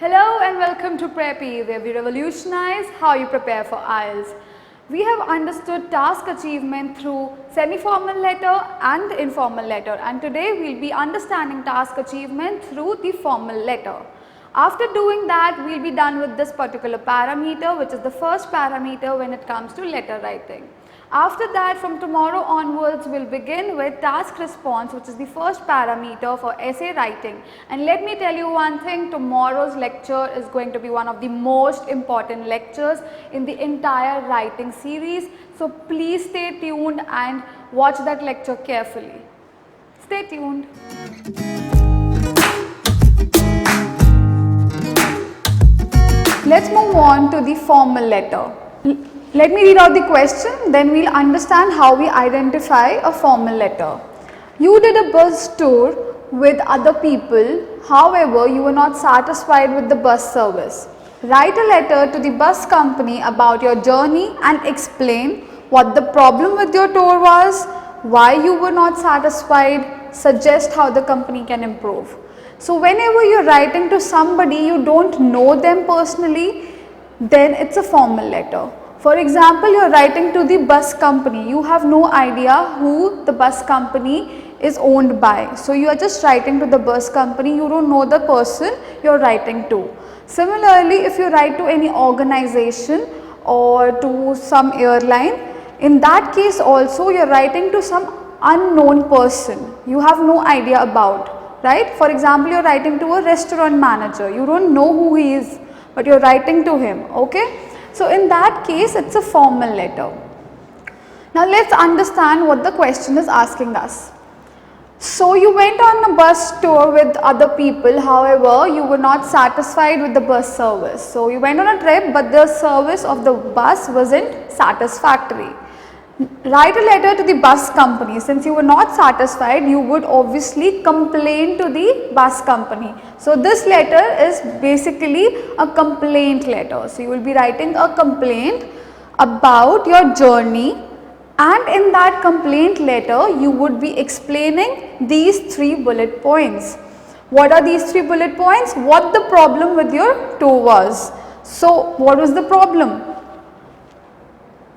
Hello and welcome to PrepEve, where we revolutionize how you prepare for IELTS. We have understood task achievement through semi-formal letter and the informal letter, and today we will be understanding task achievement through the formal letter. After doing that, we will be done with this particular parameter, which is the first parameter when it comes to letter writing. After that, from tomorrow onwards, we will begin with task response, which is the first parameter for essay writing. And let me tell you one thing, tomorrow's lecture is going to be one of the most important lectures in the entire writing series. So please stay tuned and watch that lecture carefully. Stay tuned. Let's move on to the formal letter. Let me read out the question, then we will understand how we identify a formal letter. You did a bus tour with other people, however, you were not satisfied with the bus service. Write a letter to the bus company about your journey and explain what the problem with your tour was, why you were not satisfied, suggest how the company can improve. So whenever you are writing to somebody you don't know them personally, then it's a formal letter. For example, you are writing to the bus company, you have no idea who the bus company is owned by. So you are just writing to the bus company, you don't know the person you are writing to. Similarly, if you write to any organization or to some airline, in that case also you are writing to some unknown person, you have no idea about, right? For example, you are writing to a restaurant manager, you don't know who he is, but you are writing to him, okay? So in that case, it's a formal letter. Now let's understand what the question is asking us. So you went on a bus tour with other people, however, you were not satisfied with the bus service. So you went on a trip, but the service of the bus wasn't satisfactory. Write a letter to the bus company. Since you were not satisfied, you would obviously complain to the bus company. So this letter is basically a complaint letter. So you will be writing a complaint about your journey, and in that complaint letter you would be explaining these 3 bullet points. What are these 3 bullet points? What the problem with your tour was. So what was the problem?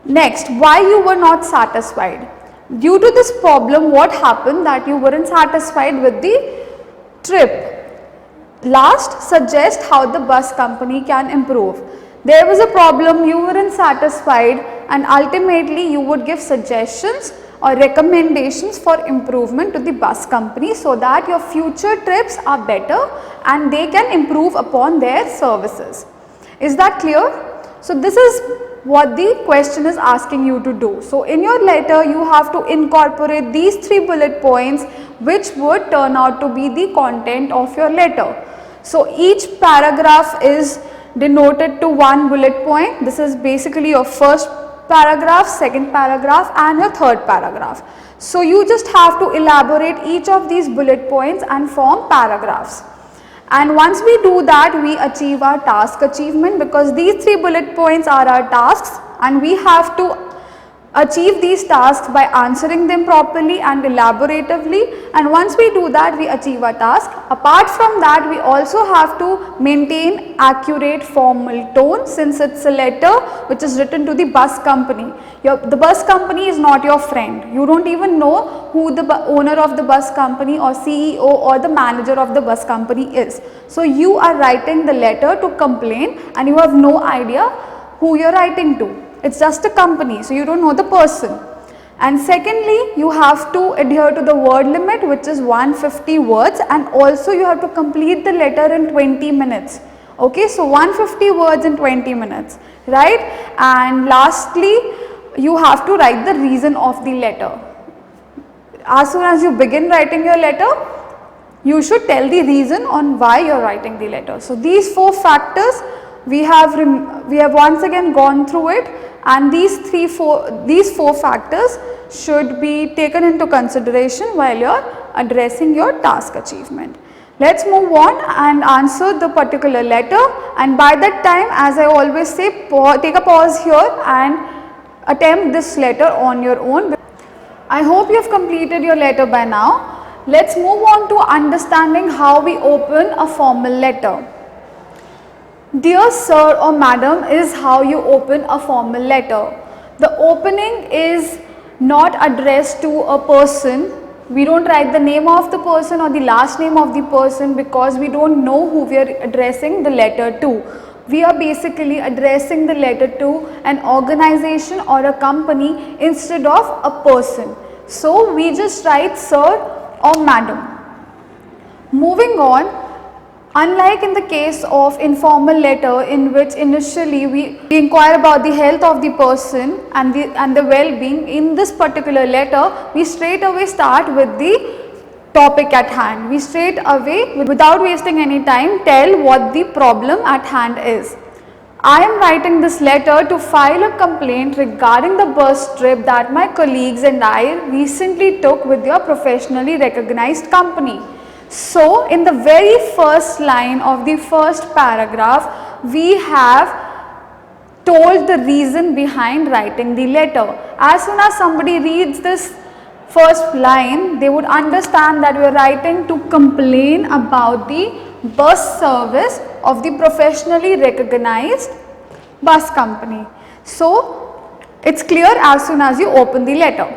Next, why you were not satisfied. Due to this problem, what happened that you weren't satisfied with the trip. Last, suggest how the bus company can improve. There was a problem, you weren't satisfied, and ultimately you would give suggestions or recommendations for improvement to the bus company so that your future trips are better and they can improve upon their services. Is that clear? So this is what the question is asking you to do. So in your letter you have to incorporate these 3 bullet points which would turn out to be the content of your letter. So each paragraph is denoted to 1 bullet point. This is basically your first paragraph, second paragraph and your third paragraph. So you just have to elaborate each of these bullet points and form paragraphs. And once we do that, we achieve our task achievement, because these 3 bullet points are our tasks and we have to achieve these tasks by answering them properly and elaboratively, and once we do that we achieve our task. Apart from that, we also have to maintain accurate formal tone, since it's a letter which is written to the bus company. The bus company is not your friend, you don't even know who the owner of the bus company or CEO or the manager of the bus company is. So you are writing the letter to complain and you have no idea who you are writing to. It's just a company, so you don't know the person. And secondly, you have to adhere to the word limit, which is 150 words, and also you have to complete the letter in 20 minutes. Okay, so 150 words in 20 minutes, right? And lastly, you have to write the reason of the letter. As soon as you begin writing your letter, you should tell the reason on why you are writing the letter. So these 4 factors we have once again gone through it, and these 4 factors should be taken into consideration while you are addressing your task achievement. Let's move on and answer the particular letter, and by that time, as I always say, take a pause here and attempt this letter on your own. I hope you have completed your letter by now. Let's move on to understanding how we open a formal letter. Dear sir or madam is how you open a formal letter. The opening is not addressed to a person. We don't write the name of the person or the last name of the person because we don't know who we are addressing the letter to. We are basically addressing the letter to an organization or a company instead of a person. So we just write sir or madam. Moving on, unlike in the case of informal letter in which initially we inquire about the health of the person and the well-being, in this particular letter we straight away start with the topic at hand. We straight away, without wasting any time, tell what the problem at hand is. I am writing this letter to file a complaint regarding the bus trip that my colleagues and I recently took with your professionally recognized company. So, in the very first line of the first paragraph, we have told the reason behind writing the letter. As soon as somebody reads this first line, they would understand that we are writing to complain about the bus service of the professionally recognized bus company. So, it's clear as soon as you open the letter.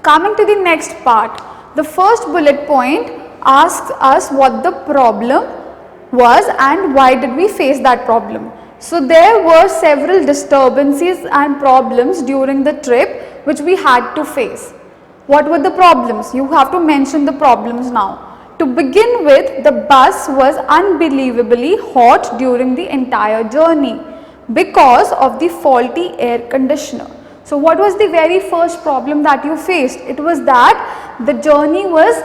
Coming to the next part, the first bullet point asks us what the problem was and why did we face that problem. So there were several disturbances and problems during the trip which we had to face. What were the problems? You have to mention the problems now. To begin with, the bus was unbelievably hot during the entire journey because of the faulty air conditioner. So what was the very first problem that you faced? It was that the journey was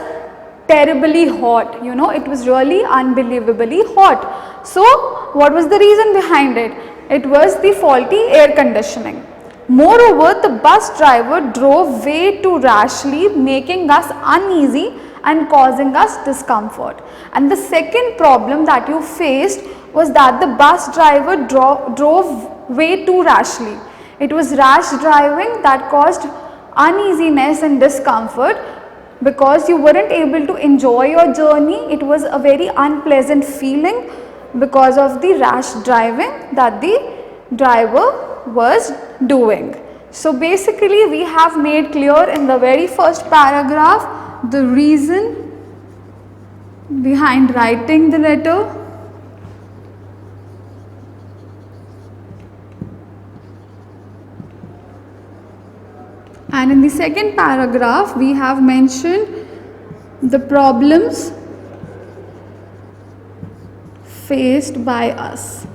terribly hot, it was really unbelievably hot. So what was the reason behind it? It was the faulty air conditioning. Moreover, the bus driver drove way too rashly, making us uneasy and causing us discomfort. And the second problem that you faced was that the bus driver drove way too rashly. It was rash driving that caused uneasiness and discomfort because you weren't able to enjoy your journey. It was a very unpleasant feeling because of the rash driving that the driver was doing. So basically we have made clear in the very first paragraph the reason behind writing the letter. And in the second paragraph, we have mentioned the problems faced by us.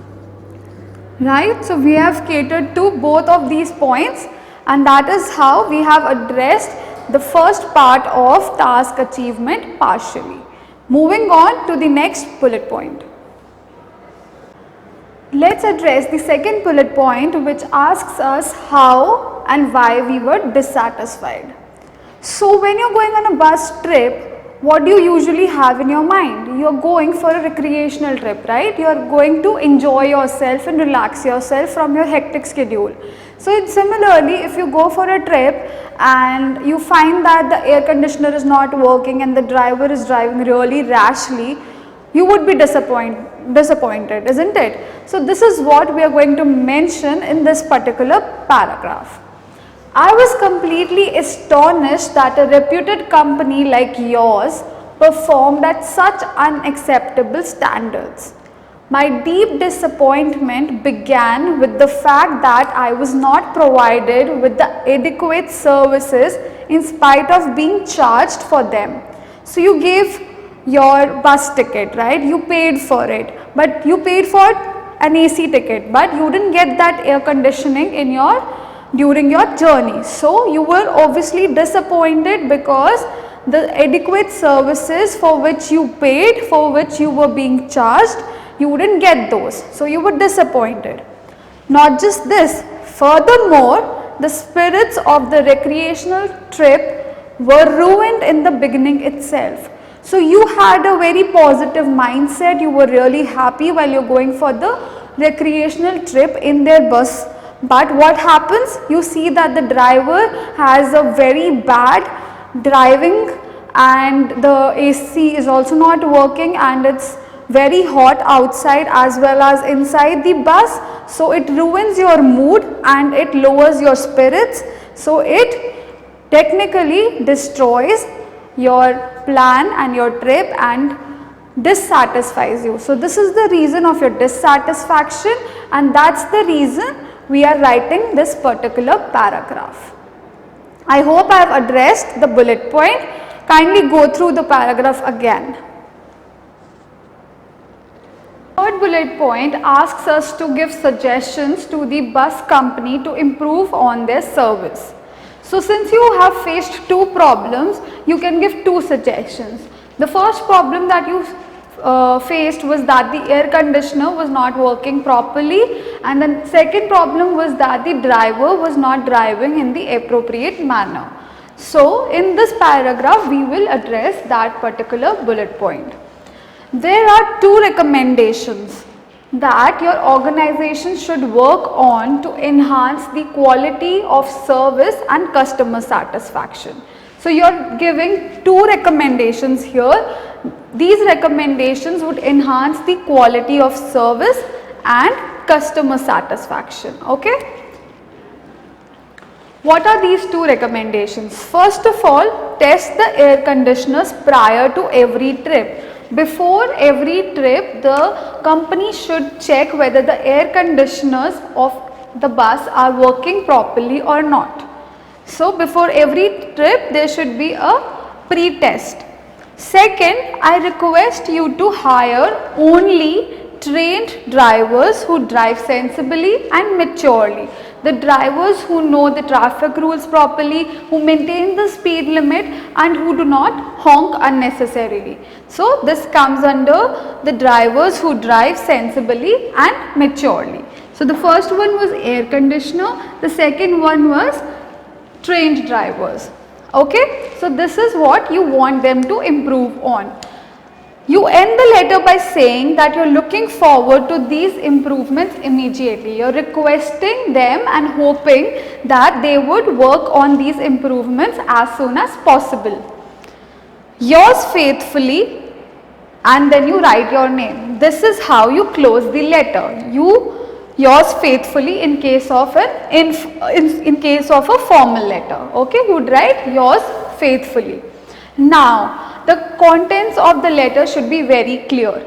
Right? So, we have catered to both of these points, and that is how we have addressed the first part of task achievement partially. Moving on to the next bullet point. Let's address the second bullet point, which asks us how and why we were dissatisfied. So when you're going on a bus trip, what do you usually have in your mind? You're going for a recreational trip, right? You're going to enjoy yourself and relax yourself from your hectic schedule. So similarly, if you go for a trip and you find that the air conditioner is not working and the driver is driving really rashly, you would be disappointed, isn't it? So this is what we are going to mention in this particular paragraph. I was completely astonished that a reputed company like yours performed at such unacceptable standards. My deep disappointment began with the fact that I was not provided with the adequate services in spite of being charged for them. So you gave your bus ticket, right? You paid for it, but you paid for an AC ticket, but you didn't get that air conditioning during your journey. So you were obviously disappointed because the adequate services for which you paid, for which you were being charged, you wouldn't get those. So you were disappointed. Not just this, furthermore, the spirits of the recreational trip were ruined in the beginning itself. So you had a very positive mindset, you were really happy while you're going for the recreational trip in their bus. But what happens? You see that the driver has a very bad driving and the AC is also not working and it's very hot outside as well as inside the bus, so it ruins your mood and it lowers your spirits, so it technically destroys your plan and your trip and dissatisfies you. So this is the reason of your dissatisfaction, and that's the reason we are writing this particular paragraph. I hope I have addressed the bullet point. Kindly go through the paragraph again. Third bullet point asks us to give suggestions to the bus company to improve on their service. So since you have faced two problems, you can give two suggestions. The first problem that you faced was that the air conditioner was not working properly, and the second problem was that the driver was not driving in the appropriate manner. So in this paragraph we will address that particular bullet point. There are two recommendations that your organization should work on to enhance the quality of service and customer satisfaction. So you are giving two recommendations here. These recommendations would enhance the quality of service and customer satisfaction. Okay. What are these two recommendations? First of all, test the air conditioners prior to every trip. Before every trip, the company should check whether the air conditioners of the bus are working properly or not. So before every trip, there should be a pre-test. Second, I request you to hire only trained drivers who drive sensibly and maturely. The drivers who know the traffic rules properly, who maintain the speed limit and who do not honk unnecessarily. So this comes under the drivers who drive sensibly and maturely. So the first one was air conditioner, the second one was trained drivers. Okay, so this is what you want them to improve on. You end the letter by saying that you are looking forward to these improvements immediately. You are requesting them and hoping that they would work on these improvements as soon as possible. Yours faithfully, and then you write your name. This is how you close the letter. Yours faithfully in case of in case of a formal letter. Okay, you would write yours faithfully. Now the contents of the letter should be very clear.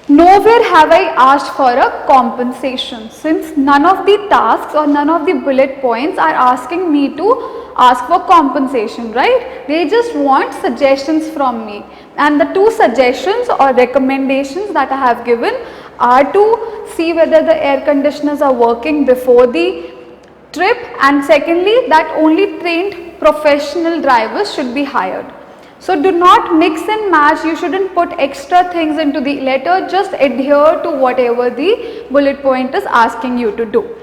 Nowhere have I asked for a compensation, since none of the tasks or none of the bullet points are asking me to ask for compensation, right? They just want suggestions from me, and the two suggestions or recommendations that I have given are to see whether the air conditioners are working before the trip, and secondly that only trained professional drivers should be hired. So do not mix and match, you shouldn't put extra things into the letter, just adhere to whatever the bullet point is asking you to do.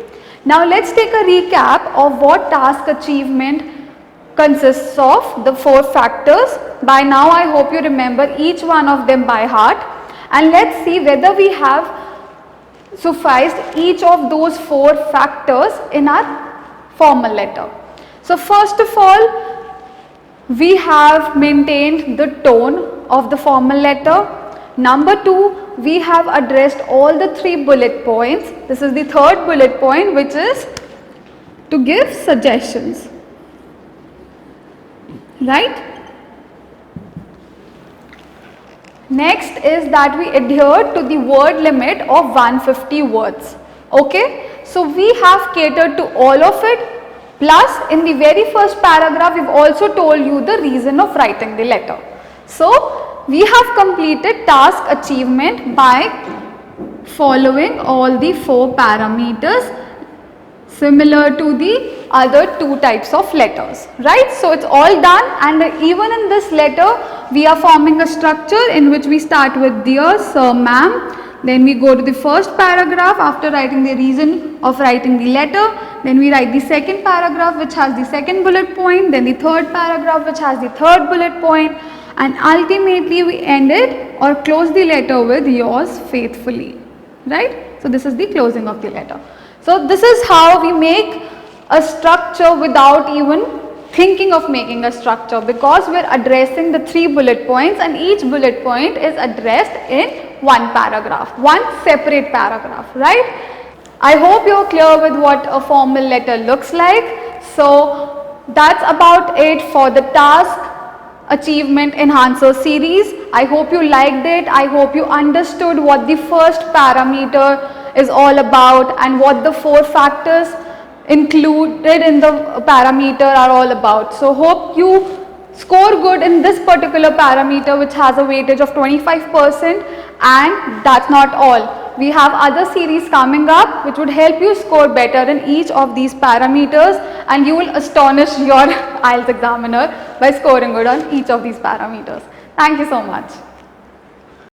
Now let's take a recap of what task achievement consists of, the 4 factors. By now I hope you remember each one of them by heart, and let's see whether we have sufficed each of those 4 factors in our formal letter. So first of all, we have maintained the tone of the formal letter. Number 2, we have addressed all the 3 bullet points. This is the 3rd bullet point, which is to give suggestions, right? Next is that we adhere to the word limit of 150 words. Okay, so we have catered to all of it. Plus, in the very first paragraph, we've also told you the reason of writing the letter. So, we have completed task achievement by following all the 4 parameters similar to the other 2 types of letters, right? So, it's all done, and even in this letter, we are forming a structure in which we start with dear sir, ma'am. Then we go to the first paragraph after writing the reason of writing the letter. Then we write the second paragraph which has the second bullet point. Then the third paragraph which has the third bullet point. And ultimately we end it or close the letter with yours faithfully. Right? So this is the closing of the letter. So this is how we make a structure without even thinking of making a structure, because we are addressing the 3 bullet points and each bullet point is addressed in one paragraph, one separate paragraph, right? I hope you're clear with what a formal letter looks like. So that's about it for the task achievement enhancer series. I hope you liked it. I hope you understood what the first parameter is all about and what the 4 factors included in the parameter are all about. So hope you score good in this particular parameter, which has a weightage of 25%, and that's not all. We have other series coming up which would help you score better in each of these parameters, and you will astonish your IELTS examiner by scoring good on each of these parameters. Thank you so much.